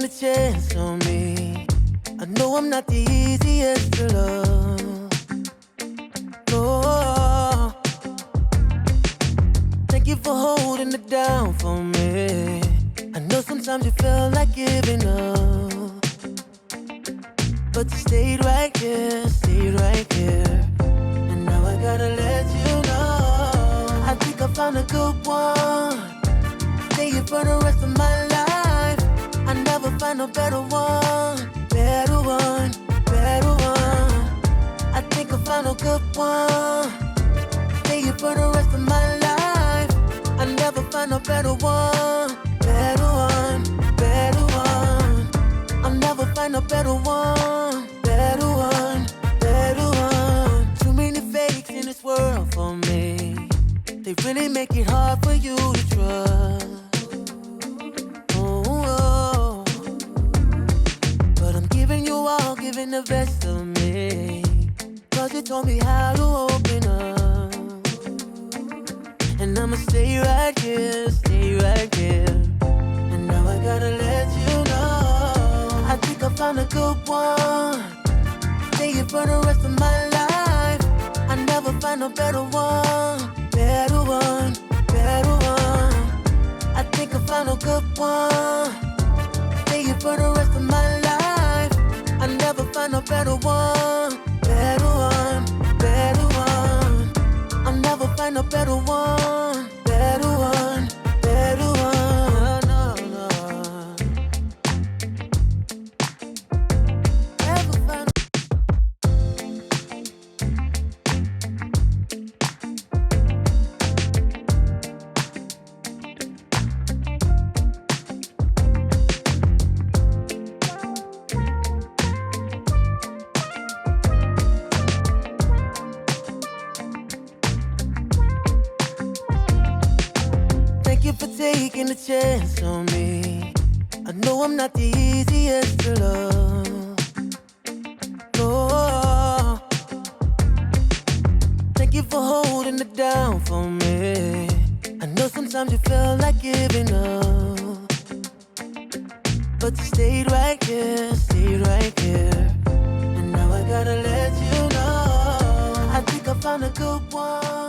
a chance on me. I know I'm not the easiest to love. Oh, thank you for holding it down for me. I know sometimes you feel like giving up, but you stayed right here, and now I gotta let you know. I think I found a good one. Stay here for the rest of my life. I never find a better one, better one, better one. I think I found a good one. Stay here for the rest of my life. I never find a better one, better one, better one. I'll never find a better one, better one, better one. Too many fakes in this world for me. They really make it hard for you to trust. Oh, but I'm giving you all, giving the best of me. Cause you told me how to open up. And I'ma stay right here, and now I gotta let you know. I think I found a good one. Stay here for the rest of my life. I never find a better one, better one, better one. I think I found a good one. Stay here for the rest of my life. I never find a better one, better one, better one. I'll never find a better one, better one, better one. No, no. Never find. Thank you for taking a chance on me. I know I'm not the easiest to love. Oh, thank you for holding it down for me. I know sometimes you feel like giving up, but you stayed right here, and now I gotta let you know. I think I found a good one.